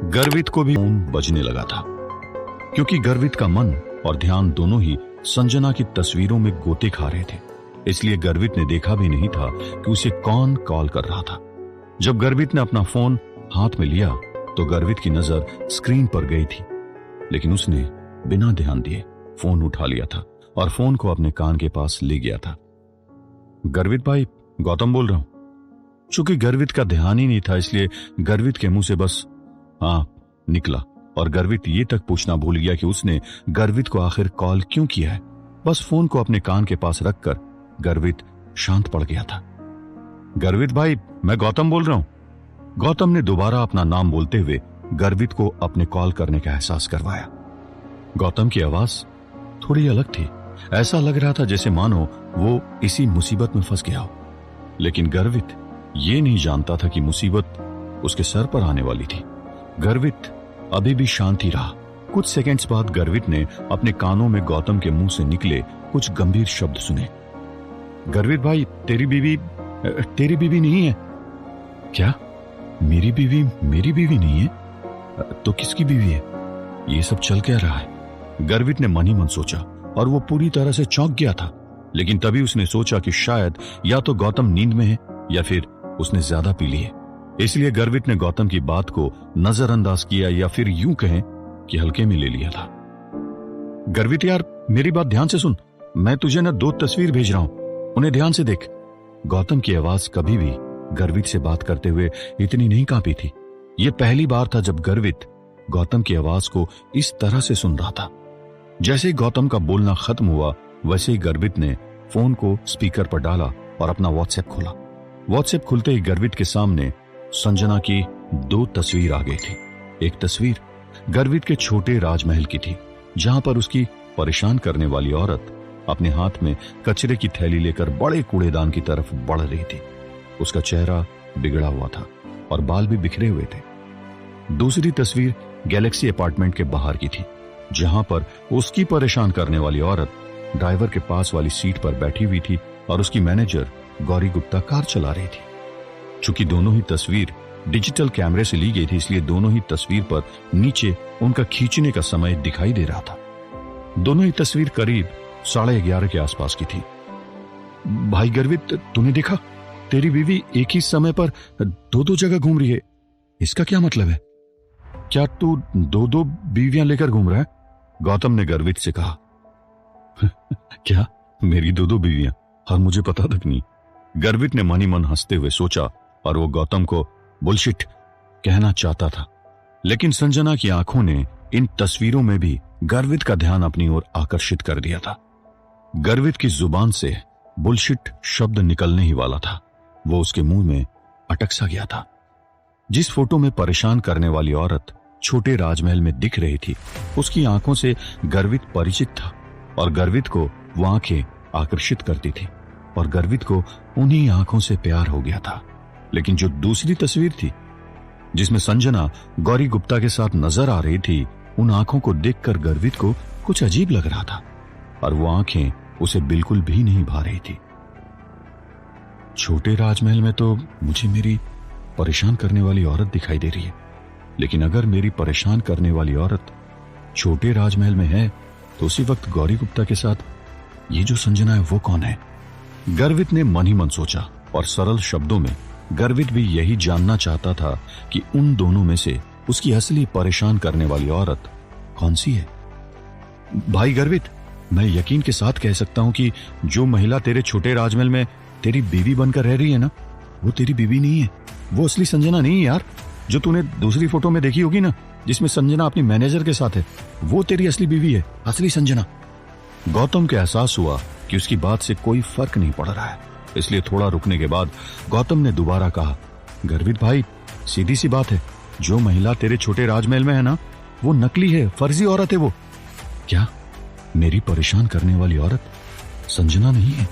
गर्वित को भी फोन बजने लगा था, क्योंकि गर्वित का मन और ध्यान दोनों ही संजना की तस्वीरों में गोते खा रहे थे। इसलिए गर्वित ने देखा भी नहीं था कि उसे कौन कॉल कर रहा था। जब गर्वित ने अपना फोन हाथ में लिया तो गर्वित की नजर स्क्रीन पर गई थी, लेकिन उसने बिना ध्यान दिए फोन उठा लिया था और फोन को अपने कान के पास ले गया था। गर्वित भाई, गौतम बोल रहा हूं। चूंकि गर्वित का ध्यान ही नहीं था, इसलिए गर्वित के मुंह से बस हाँ निकला और गर्वित ये तक पूछना भूल गया कि उसने गर्वित को आखिर कॉल क्यों किया है। बस फोन को अपने कान के पास रखकर गर्वित शांत पड़ गया था। गर्वित भाई, मैं गौतम बोल रहा हूं। गौतम ने दोबारा अपना नाम बोलते हुए गर्वित को अपने कॉल करने का एहसास करवाया। गौतम की आवाज थोड़ी अलग थी। ऐसा लग रहा था जैसे मानो वो इसी मुसीबत में फंस गया हो, लेकिन गर्वित ये नहीं जानता था कि मुसीबत उसके सर पर आने वाली थी। गर्वित अभी भी शांत ही रहा। कुछ सेकंड्स बाद गर्वित ने अपने कानों में गौतम के मुंह से निकले कुछ गंभीर शब्द सुने। गर्वित भाई, तेरी बीवी नहीं है क्या? मेरी बीवी नहीं है? तो किसकी बीवी है? ये सब चल क्या रहा है? गर्वित ने मन ही मन सोचा और वो पूरी तरह से चौंक गया था। लेकिन तभी उसने सोचा कि शायद या तो गौतम नींद में है या फिर उसने ज्यादा पी ली है। इसलिए गर्वित ने गौतम की बात को नजरअंदाज किया या फिर यूं कहें कि हल्के में ले लिया था। गर्वित यार, मेरी बात ध्यान से सुन। मैं तुझे न 2 तस्वीर भेज रहा हूं, उन्हें ध्यान से देख। गौतम की आवाज कभी भी गर्वित से बात करते हुए इतनी नहीं कांपी थी। यह पहली बार था जब गर्वित गौतम की आवाज को इस तरह से सुन रहा था। जैसे ही गौतम का बोलना खत्म हुआ, वैसे ही गर्वित ने फोन को स्पीकर पर डाला और अपना व्हाट्सएप खोला। व्हाट्सएप खुलते ही गर्वित के सामने संजना की 2 तस्वीर आ गई थी। एक तस्वीर गर्वित के छोटे राजमहल की थी, जहां पर उसकी परेशान करने वाली औरत अपने हाथ में कचरे की थैली लेकर बड़े कूड़ेदान की तरफ बढ़ रही थी। उसका चेहरा बिगड़ा हुआ था और बाल भी बिखरे हुए थे। दूसरी तस्वीर गैलेक्सी अपार्टमेंट के बाहर की थी, जहां पर उसकी परेशान करने वाली औरत ड्राइवर के पास वाली सीट पर बैठी हुई थी और उसकी मैनेजर गौरी गुप्ता कार चला रही थी। चूंकि दोनों ही तस्वीर डिजिटल कैमरे से ली गई थी, इसलिए दोनों ही तस्वीर पर नीचे उनका खींचने का समय दिखाई दे रहा था। दोनों ही तस्वीर करीब 11:30 के आसपास की थी। भाई गर्वित, तूने देखा? तेरी बीवी एक ही समय पर 2 जगह घूम रही है। इसका क्या मतलब है? क्या तू 2 बीवियां लेकर घूम रहा है? गौतम ने गर्वित से कहा। क्या मेरी 2 बीवियां? और मुझे पता तक नहीं। गर्वित ने मन ही मन हंसते हुए सोचा और वो गौतम को बुलशिट कहना चाहता था, लेकिन संजना की आंखों ने इन तस्वीरों में भी गर्वित का ध्यान अपनी ओर आकर्षित कर दिया था। गर्वित की जुबान से बुलशिट शब्द निकलने ही वाला था। वो उसके मुंह में अटक सा गया था। जिस फोटो में परेशान करने वाली औरत छोटे राजमहल में दिख रही थी, उसकी आंखों से गर्वित परिचित था और गर्वित को वो आंखें आकर्षित करती थी और गर्वित को उन्हीं आंखों से प्यार हो गया था। लेकिन जो दूसरी तस्वीर थी, जिसमें संजना गौरी गुप्ता के साथ नजर आ रही थी, उन आंखों को देखकर गर्वित को कुछ अजीब लग रहा था और वो आंखें उसे बिल्कुल भी नहीं भा रही थी। छोटे राजमहल में तो मुझे मेरी परेशान करने वाली औरत दिखाई दे रही है, लेकिन अगर मेरी परेशान करने वाली औरत छोटे राजमहल में है तो उसी वक्त गौरी गुप्ता के साथ ये जो संजना है वो कौन है? गर्वित ने मन ही मन सोचा और सरल शब्दों में गर्वित भी यही जानना चाहता था कि उन दोनों में से उसकी असली परेशान करने वाली औरत कौन सी है। भाई गर्वित, मैं यकीन के साथ कह सकता हूं कि जो महिला तेरे छोटे राजमहल में तेरी बीवी बनकर रह रही है ना, वो तेरी बीवी नहीं है। वो असली संजना नहीं है यार। जो तूने दूसरी फोटो में देखी होगी ना, जिसमें संजना अपनी मैनेजर के साथ है, वो तेरी असली बीवी है, असली संजना। गौतम को एहसास हुआ कि उसकी बात से कोई फर्क नहीं पड़ रहा है, इसलिए थोड़ा रुकने के बाद गौतम ने दोबारा कहा, गर्वित भाई, सीधी सी बात है, जो महिला तेरे छोटे राजमहल में है ना, वो नकली है, फर्जी औरत है वो। क्या मेरी परेशान करने वाली औरत संजना नहीं है?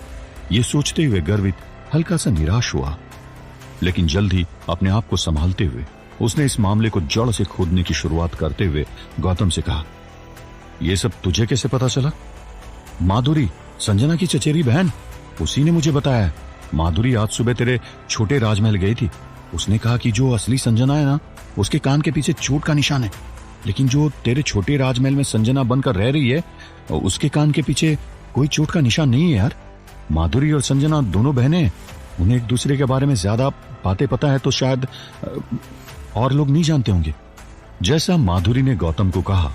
ये सोचते हुए गर्वित हल्का सा निराश हुआ, लेकिन जल्द ही अपने आप को संभालते हुए उसने इस मामले को जड़ से खोदने की शुरुआत करते हुए गौतम से कहा, ये सब तुझे कैसे पता चला? माधुरी, संजना की चचेरी बहन, उसी ने मुझे बताया है। माधुरी आज सुबह तेरे छोटे राजमहल गई थी। उसने कहा कि जो असली संजना है ना, उसके कान के पीछे चोट का निशान है, लेकिन जो तेरे छोटे राजमहल में संजना बनकर रह रही है उसके कान के पीछे कोई चोट का निशान नहीं है यार। माधुरी और संजना दोनों बहनें हैं, उन्हें एक दूसरे के बारे में ज्यादा बातें पता है तो शायद और लोग नहीं जानते होंगे। जैसा माधुरी ने गौतम को कहा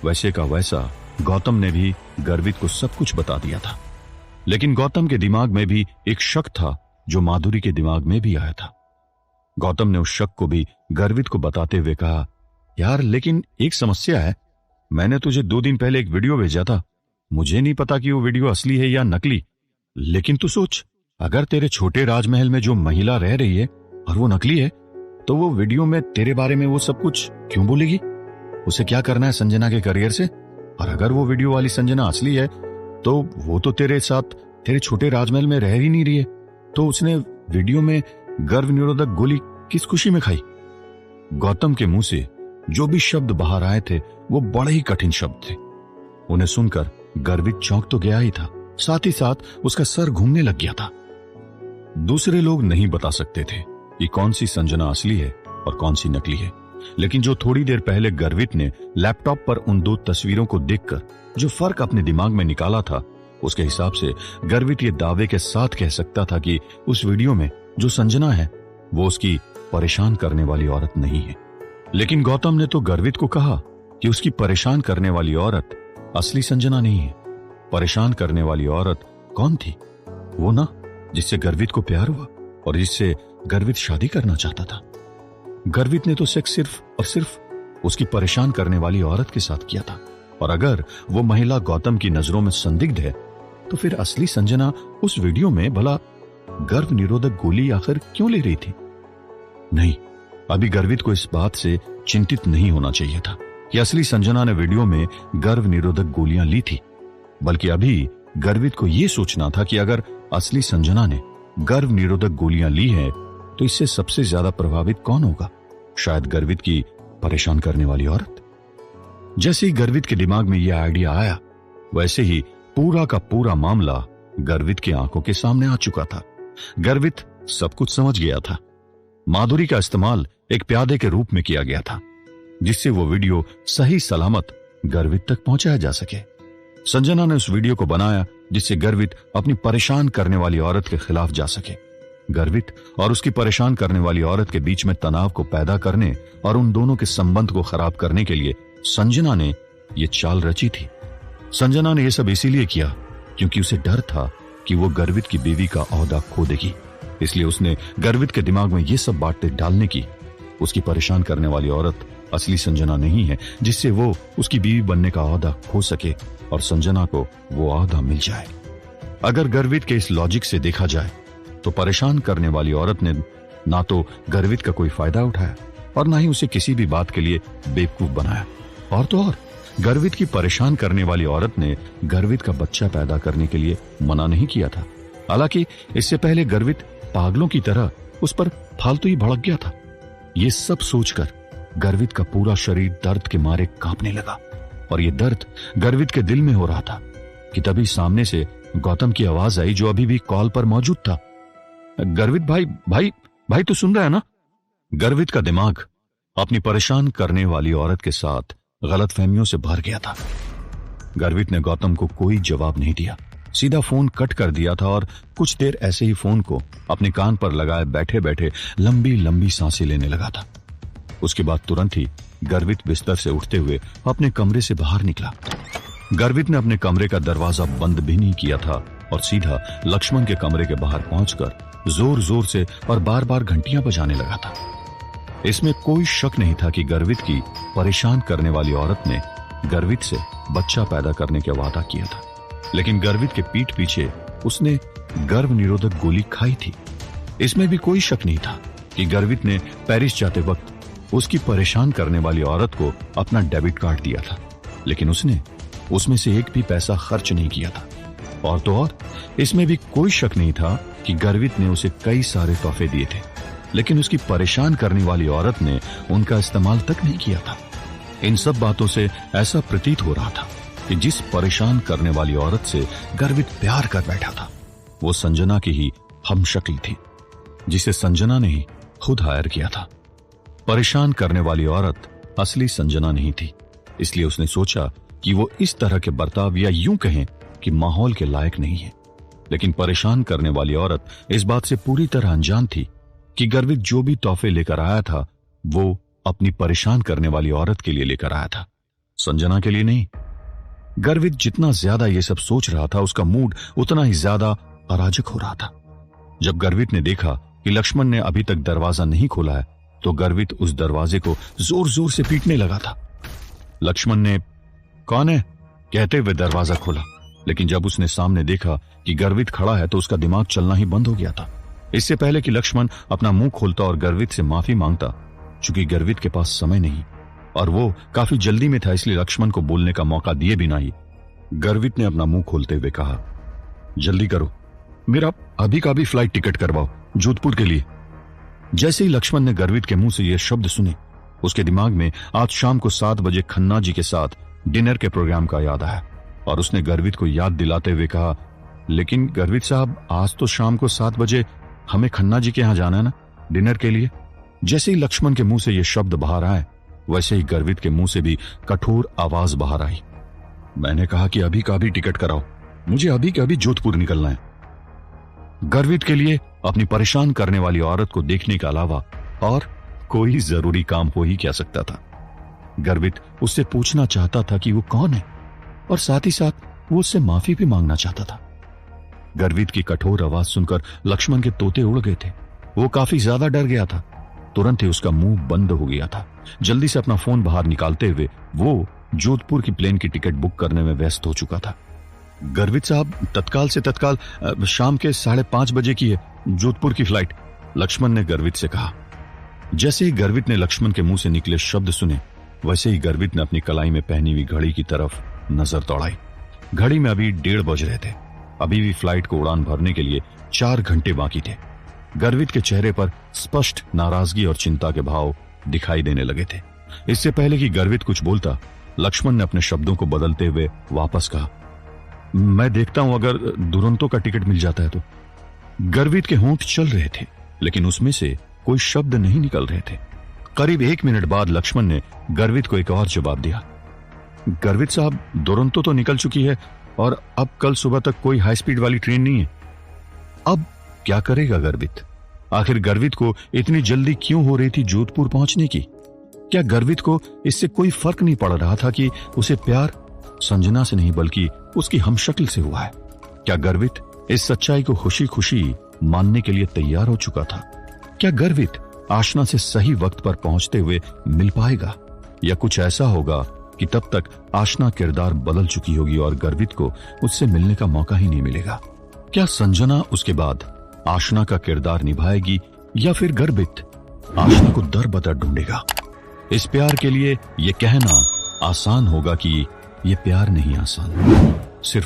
वैसे का वैसा गौतम ने भी गर्वित को सब कुछ बता दिया था। लेकिन गौतम के दिमाग में भी एक शक था जो माधुरी के दिमाग में भी आया था। गौतम ने उस शक को भी गर्वित को बताते हुए कहा, यार लेकिन एक समस्या है, मैंने तुझे 2 दिन पहले एक वीडियो भेजा था, मुझे नहीं पता कि वो वीडियो असली है या नकली। लेकिन तू सोच, अगर तेरे छोटे राजमहल में जो महिला रह रही है और वो नकली है तो वो वीडियो में तेरे बारे में वो सब कुछ क्यों बोलेगी? उसे क्या करना है संजना के करियर से? और अगर वो वीडियो वाली संजना असली है तो वो तो तेरे साथ तेरे छोटे राजमहल में रह ही नहीं रही है, तो उसने वीडियो में गर्भ निरोधक गोली किस खुशी में खाई? गौतम के मुंह से जो भी शब्द बाहर आए थे वो बड़े ही कठिन शब्द थे। उन्हें सुनकर गर्वित चौंक तो गया ही था, साथ ही साथ उसका सर घूमने लग गया था। दूसरे लोग नहीं बता सकते थे कि कौन सी संजना असली है और कौन सी नकली है, लेकिन जो थोड़ी देर पहले गर्वित ने लैपटॉप पर उन 2 तस्वीरों को देखकर जो फर्क अपने दिमाग में निकाला था, उसके हिसाब से गर्वित ये दावे के साथ कह सकता था कि उस वीडियो में जो संजना है वो उसकी परेशान करने वाली औरत नहीं है। लेकिन गौतम ने तो गर्वित को कहा कि उसकी परेशान करने वाली औरत असली संजना नहीं है। परेशान करने वाली औरत कौन थी? वो ना जिससे गर्वित को प्यार हुआ और जिससे गर्वित शादी करना चाहता था। गर्वित ने तो सेक्स सिर्फ और सिर्फ उसकी परेशान करने वाली औरत के साथ किया था, और अगर वो महिला गौतम की नजरों में संदिग्ध है तो फिर असली संजना उस वीडियो में भला गर्भ निरोधक गोली आखिर क्यों ले रही थी? नहीं, अभी गर्वित को इस बात से चिंतित नहीं होना चाहिए था कि असली संजना ने वीडियो में गर्भ निरोधक गोलियां ली थी, बल्कि अभी गर्वित को यह सोचना था कि अगर असली संजना ने गर्भ निरोधक गोलियां ली है तो इससे सबसे ज्यादा प्रभावित कौन होगा? शायद गर्वित की परेशान करने वाली औरत। जैसे ही गर्वित के दिमाग में यह आइडिया आया वैसे ही पूरा का पूरा मामला गर्वित की आंखों के सामने आ चुका था। गर्वित सब कुछ समझ गया था। माधुरी का इस्तेमाल एक प्यादे के रूप में किया गया था जिससे वो वीडियो सही सलामत गर्वित तक पहुंचाया जा सके। संजना ने उस वीडियो को बनाया जिससे गर्वित अपनी परेशान करने वाली औरत के खिलाफ जा सके। गर्वित और उसकी परेशान करने वाली औरत के बीच में तनाव को पैदा करने और उन दोनों के संबंध को खराब करने के लिए संजना ने यह चाल रची थी। संजना ने यह सब इसीलिए किया क्योंकि उसे डर था कि वो गर्वित की बीवी का ओहदा खो देगी, इसलिए उसने गर्वित के दिमाग में ये सब बातें डालने की। उसकी परेशान करने वाली औरत असली संजना नहीं है जिससे वो उसकी बीवी बनने का ओहदा खो सके और संजना को वो ओहदा मिल जाए। अगर गर्वित के इस लॉजिक से देखा जाए तो परेशान करने वाली औरत ने ना तो गर्वित का कोई फायदा उठाया और ना ही उसे किसी भी बात के लिए बेवकूफ बनाया, और तो और गर्वित की परेशान करने वाली औरत ने गर्वित का बच्चा पैदा करने के लिए मना नहीं किया था। हालांकि इससे पहले गर्वित पागलों की तरह उस पर फालतू ही भड़क गया था। ये सब सोचकर गर्वित का पूरा शरीर दर्द के मारे कांपने लगा, और ये दर्द गर्वित के दिल में हो रहा था कि तभी सामने से गौतम की आवाज आई जो अभी भी कॉल पर मौजूद था। गर्वित भाई भाई भाई तो सुन रहा है ना? गर्वित का दिमाग अपनी परेशान करने वाली औरत के साथ गलतफहमियों से भर गया था। गर्वित ने गौतम को कोई जवाब नहीं दिया, सीधा फोन कट कर दिया था और कुछ देर ऐसे ही फोन को अपने कान पर लगाए बैठे बैठे लंबी लंबी सांसें लेने लगा था। उसके बाद तुरंत ही गर्वित बिस्तर से उठते हुए अपने कमरे से बाहर निकला। गर्वित ने अपने कमरे का दरवाजा बंद भी नहीं किया था और सीधा लक्ष्मण के कमरे के बाहर पहुंचकर जोर जोर से और बार बार घंटियां बजाने लगा था। इसमें कोई शक नहीं था कि गर्वित की परेशान करने वाली औरत ने गर्वित से बच्चा पैदा करने का वादा किया था, लेकिन गर्वित के पीठ पीछे उसने गर्भ निरोधक गोली खाई थी। इसमें भी कोई शक नहीं था कि गर्वित ने पेरिस जाते वक्त उसकी परेशान करने वाली औरत को अपना डेबिट कार्ड दिया था, लेकिन उसने उसमें से एक भी पैसा खर्च नहीं किया था। और तो और इसमें भी कोई शक नहीं था कि गर्वित ने उसे कई सारे तोहफे दिए थे, लेकिन उसकी परेशान करने वाली औरत ने उनका इस्तेमाल तक नहीं किया था। इन सब बातों से ऐसा प्रतीत हो रहा था कि जिस परेशान करने वाली औरत से गर्वित प्यार कर बैठा था वो संजना की ही हमशक्ल थी, जिसे संजना ने ही खुद हायर किया था। परेशान करने वाली औरत असली संजना नहीं थी, इसलिए उसने सोचा कि वो इस तरह के बर्ताव या यूं कहें कि माहौल के लायक नहीं है। लेकिन परेशान करने वाली औरत इस बात से पूरी तरह अनजान थी कि गर्वित जो भी तोहफे लेकर आया था वो अपनी परेशान करने वाली औरत के लिए लेकर आया था, संजना के लिए नहीं। गर्वित जितना ज्यादा ये सब सोच रहा था उसका मूड उतना ही ज्यादा अराजक हो रहा था। जब गर्वित ने देखा कि लक्ष्मण ने अभी तक दरवाजा नहीं खोला है तो गर्वित उस दरवाजे को जोर जोर से पीटने लगा था। लक्ष्मण ने कौन है कहते हुए दरवाजा खोला, लेकिन जब उसने सामने देखा कि गर्वित खड़ा है तो उसका दिमाग चलना ही बंद हो गया था। इससे पहले कि लक्ष्मण अपना मुंह खोलता और गर्वित से माफी मांगता, चूंकि गर्वित के पास समय नहीं और वो काफी जल्दी में था, इसलिए लक्ष्मण को बोलने का मौका दिए बिना ही गर्वित ने अपना मुंह खोलते हुए कहा, जल्दी करो, मेरा अभी का भी फ्लाइट टिकट करवाओ जोधपुर के लिए। जैसे ही लक्ष्मण ने गर्वित के मुंह से यह शब्द सुने, उसके दिमाग में आज शाम को 7 बजे खन्ना जी के साथ डिनर के प्रोग्राम का याद आया और उसने गर्वित को याद दिलाते हुए कहा, लेकिन गर्वित साहब, आज तो शाम को 7 बजे हमें खन्ना जी के यहां जाना है ना डिनर के लिए। जैसे ही लक्ष्मण के मुंह से यह शब्द बाहर आए, वैसे ही गर्वित के मुंह से भी कठोर आवाज बाहर आई, मैंने कहा कि अभी का अभी टिकट कराओ, मुझे अभी के अभी जोधपुर निकलना है। गर्वित के लिए अपनी परेशान करने वाली औरत को देखने के अलावा और कोई जरूरी काम हो ही क्या सकता था। गर्वित उससे पूछना चाहता था कि वो कौन है और साथ ही साथ वो उससे माफी भी मांगना चाहता था। गर्वित की कठोर आवाज सुनकर लक्ष्मण के तोते उड़ गए थे। वो काफी ज्यादा डर गया था। तुरंत ही उसका मुंह बंद हो गया था। जल्दी से अपना फोन बाहर निकालते हुए वो जोधपुर की प्लेन की टिकट बुक करने में व्यस्त हो चुका था। गर्वित साहब, तत्काल से तत्काल शाम के 5:30 बजे की है जोधपुर की फ्लाइट, लक्ष्मण ने गर्वित से कहा। जैसे ही गर्वित ने लक्ष्मण के मुंह से निकले शब्द सुने, वैसे ही गर्वित ने अपनी कलाई में पहनी हुई घड़ी की तरफ नजर दौड़ाई। घड़ी में अभी 1:30 बज रहे थे। अभी भी फ्लाइट को उड़ान भरने के लिए 4 घंटे बाकी थे। गर्वित के चेहरे पर स्पष्ट नाराजगी और चिंता के भाव दिखाई देने लगे थे। इससे पहले कि गर्वित कुछ बोलता, लक्ष्मण ने अपने शब्दों को बदलते हुए वापस कहा, मैं देखता हूं अगर दुरंतो का टिकट मिल जाता है तो। गर्वित के होंठ चल रहे थे, लेकिन उसमें से कोई शब्द नहीं निकल रहे थे। करीब 1 मिनट बाद लक्ष्मण ने गर्वित को एक और जवाब दिया, गर्वित साहब, दुरंतो तो निकल चुकी है और अब कल सुबह तक कोई हाई स्पीड वाली ट्रेन नहीं है। अब क्या करेगा गर्वित? आखिर गर्वित को इतनी जल्दी क्यों हो रही थी जोधपुर पहुंचने की? क्या गर्वित को इससे कोई फर्क नहीं पड़ रहा था कि उसे प्यार संजना से नहीं बल्कि उसकी हमशक्ल से हुआ है? क्या गर्वित इस सच्चाई को खुशी खुशी मानने के लिए तैयार हो चुका था? क्या गर्वित आशना से सही वक्त पर पहुंचते हुए मिल पाएगा, या कुछ ऐसा होगा कि तब तक आशना किरदार बदल चुकी होगी और गर्वित को उससे मिलने का मौका ही नहीं मिलेगा? क्या संजना उसके बाद आशना का किरदार निभाएगी या फिर गर्वित आशना को दर बदर ढूंढेगा? इस प्यार के लिए यह कहना आसान होगा कि यह प्यार नहीं आसान, सिर्फ